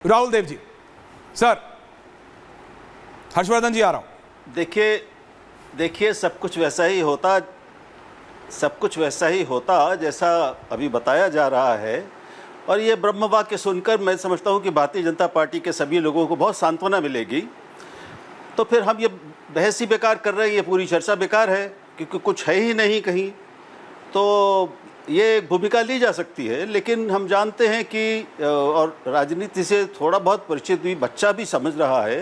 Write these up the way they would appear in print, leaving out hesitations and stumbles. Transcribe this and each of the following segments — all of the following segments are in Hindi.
राहुल देव जी। सर, हर्षवर्धन जी आ रहा हूं। देखिए सब कुछ वैसा ही होता जैसा अभी बताया जा रहा है। और ये ब्रह्म वाक्य सुनकर मैं समझता हूँ कि भारतीय जनता पार्टी के सभी लोगों को बहुत सांत्वना मिलेगी। तो फिर हम ये बहस ही बेकार कर रहे हैं, ये पूरी चर्चा बेकार है, क्योंकि कुछ है ही नहीं कहीं। तो ये एक भूमिका ली जा सकती है, लेकिन हम जानते हैं कि और राजनीति से थोड़ा बहुत परिचित भी बच्चा भी समझ रहा है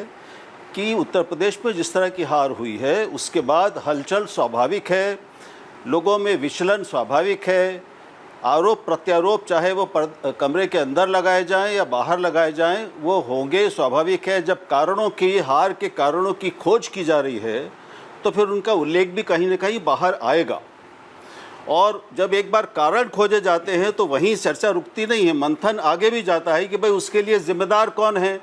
कि उत्तर प्रदेश में जिस तरह की हार हुई है उसके बाद हलचल स्वाभाविक है, लोगों में विचलन स्वाभाविक है, आरोप प्रत्यारोप चाहे वो कमरे के अंदर लगाए जाएं या बाहर लगाए जाएं वो होंगे, स्वाभाविक है। जब हार के कारणों की खोज की जा रही है तो फिर उनका उल्लेख भी कहीं ना कहीं बाहर आएगा। और जब एक बार कारण खोजे जाते हैं तो वहीं चर्चा रुकती नहीं है, मंथन आगे भी जाता है कि भाई उसके लिए जिम्मेदार कौन है।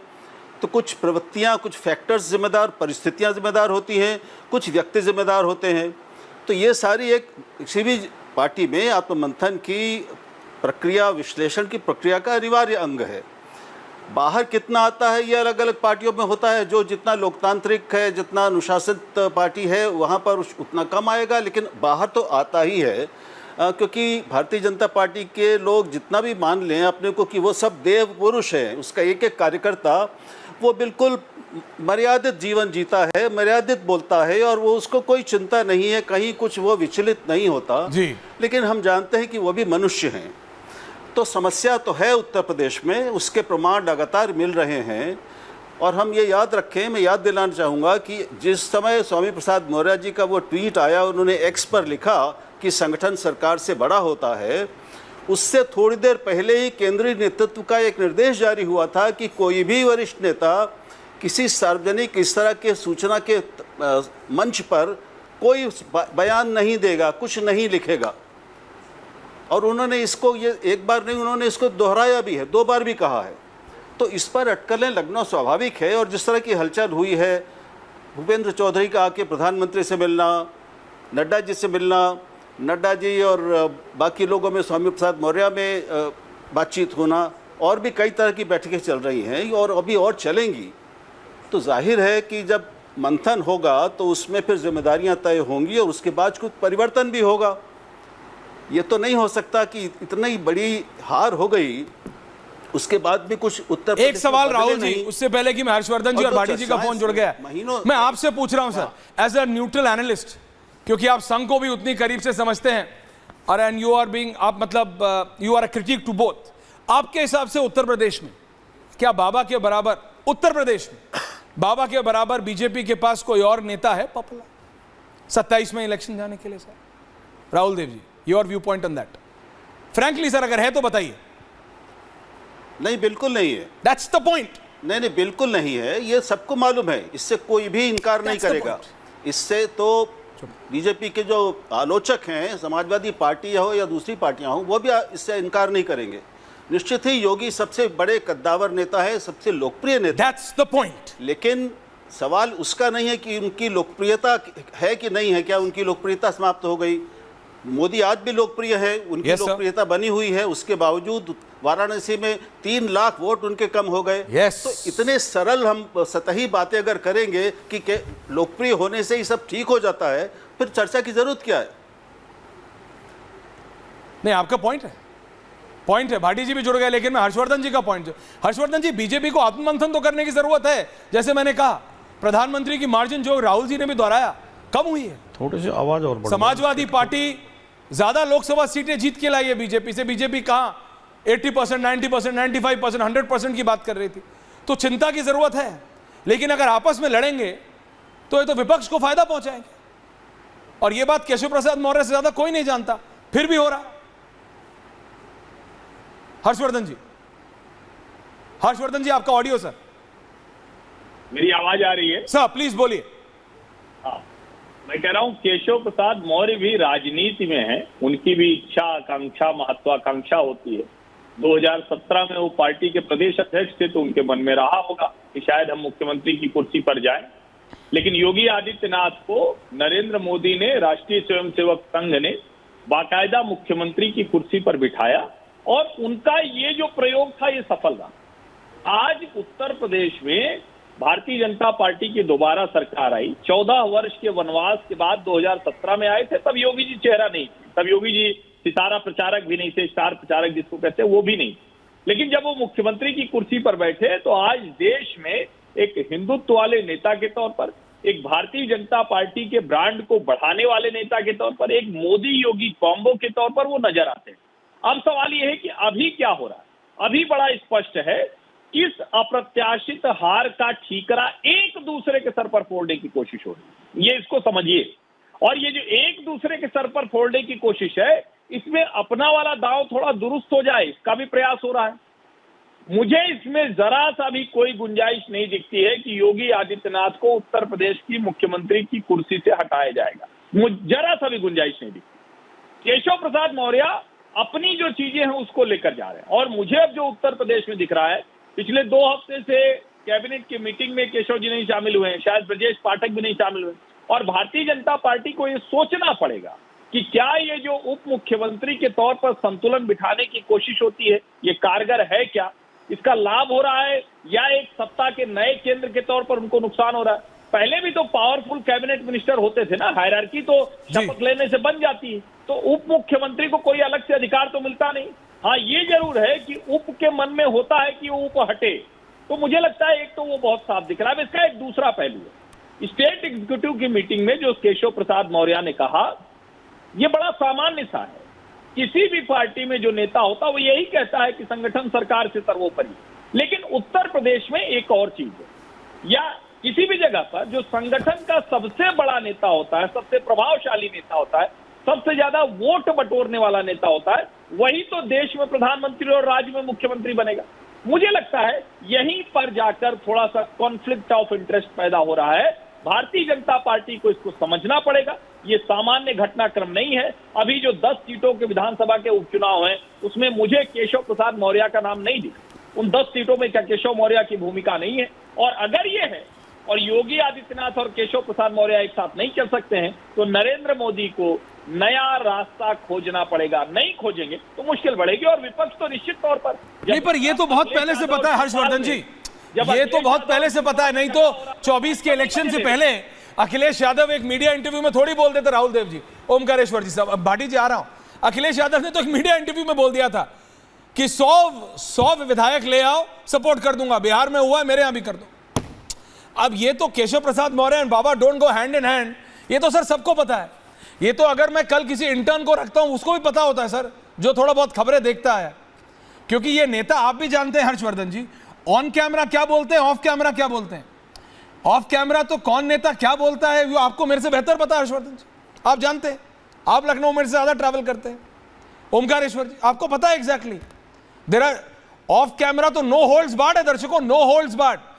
तो कुछ प्रवृत्तियां, कुछ फैक्टर्स जिम्मेदार, परिस्थितियां जिम्मेदार होती हैं, कुछ व्यक्ति जिम्मेदार होते हैं। तो ये सारी एक किसी भी पार्टी में आत्ममंथन की प्रक्रिया, विश्लेषण की प्रक्रिया का अनिवार्य अंग है। बाहर कितना आता है ये अलग अलग पार्टियों में होता है। जो जितना लोकतांत्रिक है, जितना अनुशासित पार्टी है, वहाँ पर उतना कम आएगा, लेकिन बाहर तो आता ही है। क्योंकि भारतीय जनता पार्टी के लोग जितना भी मान लें अपने को कि वो सब देव पुरुष हैं, उसका एक एक कार्यकर्ता वो बिल्कुल मर्यादित जीवन जीता है, मर्यादित बोलता है, और वो उसको कोई चिंता नहीं है, कहीं कुछ वो विचलित नहीं होता जी। लेकिन हम जानते हैं कि वो भी मनुष्य हैं। तो समस्या तो है उत्तर प्रदेश में, उसके प्रमाण लगातार मिल रहे हैं। और हम ये याद रखें, मैं याद दिलाना चाहूँगा कि जिस समय स्वामी प्रसाद मौर्य जी का वो ट्वीट आया, उन्होंने एक्स पर लिखा कि संगठन सरकार से बड़ा होता है, उससे थोड़ी देर पहले ही केंद्रीय नेतृत्व का एक निर्देश जारी हुआ था कि कोई भी वरिष्ठ नेता किसी सार्वजनिक इस तरह के सूचना के मंच पर कोई बयान नहीं देगा, कुछ नहीं लिखेगा। और उन्होंने इसको ये एक बार नहीं, उन्होंने इसको दोहराया भी है, 2 बार भी कहा है। तो इस पर अटकलें लगना स्वाभाविक है। और जिस तरह की हलचल हुई है, भूपेंद्र चौधरी का आके प्रधानमंत्री से मिलना, नड्डा जी से मिलना, नड्डा जी और बाकी लोगों में स्वामी प्रसाद मौर्य में बातचीत होना, और भी कई तरह की बैठकें चल रही हैं और अभी और चलेंगी। तो जाहिर है कि जब मंथन होगा तो उसमें फिर जिम्मेदारियां तय होंगी और उसके बाद कुछ परिवर्तन भी होगा। ये तो नहीं हो सकता कि इतनी बड़ी हार हो गई उसके बाद भी कुछ उत्तर। एक सवाल राहुल जी, उससे पहले कि मैं हर्षवर्धन जी और भाटी जी का फोन जुड़ गया, मैं आपसे पूछ रहा हूं sir, as a neutral analyst, क्योंकि आप संघ को भी उतनी करीब से समझते हैं और एंड यू आर बीइंग, आप मतलब you are a critic to both. आपके हिसाब से उत्तर प्रदेश में क्या बाबा के बराबर, उत्तर प्रदेश में बाबा के बराबर बीजेपी के पास कोई और नेता है पॉपुलर 27 में इलेक्शन जाने के लिए? Sir Rahul Dev ji, your view point on that, frankly sir, अगर है तो बताइए। नहीं, बिल्कुल नहीं है। That's the point. नहीं, बिल्कुल नहीं है, ये सबको मालूम है, इससे कोई भी इनकार नहीं करेगा। इससे तो बीजेपी के जो आलोचक हैं, समाजवादी पार्टी हो या दूसरी पार्टियां हो, वो भी इससे इनकार नहीं करेंगे। निश्चित ही योगी सबसे बड़े कद्दावर नेता है, सबसे लोकप्रिय नेता। That's the point. लेकिन सवाल उसका नहीं है कि उनकी लोकप्रियता है कि नहीं है, क्या उनकी लोकप्रियता समाप्त हो गई? मोदी आज भी लोकप्रिय है, उनकी लोकप्रियता बनी हुई है, उसके बावजूद वाराणसी में 3 लाख वोट उनके कम हो गए। तो इतने सरल हम सतही बातें अगर करेंगे कि लोकप्रिय होने से ही सब ठीक हो जाता है, फिर चर्चा की जरूरत क्या है? नहीं, आपका पॉइंट है, भाटी जी भी जुड़ गए, लेकिन मैं हर्षवर्धन जी का पॉइंट, हर्षवर्धन जी, बीजेपी को आत्ममंथन तो करने की जरूरत है। जैसे मैंने कहा, प्रधानमंत्री की मार्जिन जो राहुल जी ने भी दोहराया कम हुई है, थोड़ी सी आवाज और बढ़ा। समाजवादी पार्टी ज्यादा लोकसभा सीटें जीत के लाई है बीजेपी से। बीजेपी कहां 80%, 90%, 95%, 100% की बात कर रही थी। तो चिंता की जरूरत है, लेकिन अगर आपस में लड़ेंगे तो ये तो विपक्ष को फायदा पहुंचाएंगे। और ये बात केशव प्रसाद मौर्य से ज्यादा कोई नहीं जानता, फिर भी हो रहा। हर्षवर्धन जी, आपका ऑडियो सर। मेरी आवाज आ रही है सर? प्लीज बोलिए। हाँ, मैं कह रहा हूँ केशव प्रसाद मौर्य भी राजनीति में है, उनकी भी इच्छा, आकांक्षा, महत्वाकांक्षा होती है। 2017 में वो पार्टी के प्रदेश अध्यक्ष थे, तो उनके मन में रहा होगा कि शायद हम मुख्यमंत्री की कुर्सी पर जाएं। लेकिन योगी आदित्यनाथ को नरेंद्र मोदी ने, राष्ट्रीय स्वयंसेवक संघ ने बाकायदा मुख्यमंत्री की कुर्सी पर बिठाया, और उनका ये जो प्रयोग था ये सफल रहा। आज उत्तर प्रदेश में भारतीय जनता पार्टी की दोबारा सरकार आई। 14 वर्ष के वनवास के बाद 2017 में आए थे, तब योगी जी चेहरा नहीं थे, तब योगी जी सितारा प्रचारक भी नहीं थे, स्टार प्रचारक जिसको कहते हैं वो भी नहीं। लेकिन जब वो मुख्यमंत्री की कुर्सी पर बैठे तो आज देश में एक हिंदुत्व वाले नेता के तौर पर, एक भारतीय जनता पार्टी के ब्रांड को बढ़ाने वाले नेता के तौर पर, एक मोदी योगी कॉम्बो के तौर पर वो नजर आते हैं। अब सवाल ये है कि अभी क्या हो रहा है। अभी बड़ा स्पष्ट है, इस अप्रत्याशित हार का ठीकरा एक दूसरे के सर पर फोड़ने की कोशिश हो रही है, ये इसको समझिए। और ये जो एक दूसरे के सर पर फोड़ने की कोशिश है, इसमें अपना वाला दांव थोड़ा दुरुस्त हो जाए, इसका भी प्रयास हो रहा है। मुझे इसमें जरा सा भी कोई गुंजाइश नहीं दिखती है कि योगी आदित्यनाथ को उत्तर प्रदेश की मुख्यमंत्री की कुर्सी से हटाया जाएगा, मुझे जरा सा भी गुंजाइश नहीं दिखती। केशव प्रसाद मौर्य अपनी जो चीजें हैं उसको लेकर जा रहे हैं, और मुझे अब जो उत्तर प्रदेश में दिख रहा है, पिछले 2 हफ्ते से कैबिनेट की मीटिंग में केशव जी नहीं शामिल हुए हैं, शायद ब्रजेश पाठक भी नहीं शामिल हुए, और भारतीय जनता पार्टी को ये सोचना पड़ेगा कि क्या ये जो उप मुख्यमंत्री के तौर पर संतुलन बिठाने की कोशिश होती है, ये कारगर है क्या, इसका लाभ हो रहा है, या एक सत्ता के नए केंद्र के तौर पर उनको नुकसान हो रहा है। पहले भी तो पावरफुल कैबिनेट मिनिस्टर होते थे ना, हायरार्की तो शपथ लेने से बन जाती है, तो उप मुख्यमंत्री को कोई अलग से अधिकार तो मिलता नहीं। हाँ, ये जरूर है कि उप के मन में होता है कि वो उप हटे, तो मुझे लगता है एक तो वो बहुत साफ दिख रहा है। इसका एक दूसरा पहलू है, स्टेट एग्जीक्यूटिव की मीटिंग में जो केशव प्रसाद मौर्य ने कहा, ये बड़ा सामान्य सा है। किसी भी पार्टी में जो नेता होता है वो यही कहता है कि संगठन सरकार से सर्वोपरि। लेकिन उत्तर प्रदेश में एक और चीज है, या किसी भी जगह पर जो संगठन का सबसे बड़ा नेता होता है, सबसे प्रभावशाली नेता होता है, सबसे ज्यादा वोट बटोरने वाला नेता होता है, वही तो देश में प्रधानमंत्री और राज्य में मुख्यमंत्री बनेगा। मुझे लगता है यहीं पर जाकर थोड़ा सा कॉन्फ्लिक्ट ऑफ इंटरेस्ट पैदा हो रहा है। भारतीय जनता पार्टी को इसको समझना पड़ेगा, ये सामान्य घटनाक्रम नहीं है। अभी जो 10 सीटों के विधानसभा के उपचुनाव हैं, उसमें मुझे केशव प्रसाद मौर्य का नाम नहीं दिखा। उन 10 सीटों में क्या केशव मौर्य की भूमिका नहीं है? और अगर ये है और योगी आदित्यनाथ और केशव प्रसाद मौर्य एक साथ नहीं चल सकते हैं, तो नरेंद्र मोदी को नया रास्ता खोजना पड़ेगा। नहीं खोजेंगे तो मुश्किल बढ़ेगी, और विपक्ष तो निश्चित तौर पर नहीं, पर ये तो बहुत पहले से पता है हर्षवर्धन जी, ये तो बहुत पहले से पता है। नहीं तो 24 के इलेक्शन से पहले अखिलेश यादव एक मीडिया इंटरव्यू में थोड़ी बोल देते, राहुल देव जी, ओमकारेश्वर जी साहब, भाटी जी आ रहा हूं, अखिलेश यादव ने तो एक मीडिया इंटरव्यू में बोल दिया था कि 100 विधायक ले आओ, सपोर्ट कर दूंगा, बिहार में हुआ है मेरे यहां भी कर दो। अब ये तो Keshav Prasad Maurya and Baba don't go hand in hand, ये तो सर सबको पता है। ये तो अगर मैं कल किसी इंटर्न को रखता हूं उसको भी पता होता है सर, जो थोड़ा बहुत खबरें देखता है, क्योंकि ये नेता आप भी जानते हैं हर्षवर्धन जी, ऑन कैमरा क्या बोलते हैं, ऑफ कैमरा क्या बोलते हैं। ऑफ कैमरा तो कौन नेता क्या बोलता है वो आपको मेरे से बेहतर पता है हर्षवर्धन जी, आप जानते हैं, आप लखनऊ में से ज्यादा ट्रैवल करते हैं। ओमकारेश्वर जी, आपको पता है exactly there are off camera तो नो होल्ड्स बार्ड है दर्शकों, नो होल्ड्स बार्ड।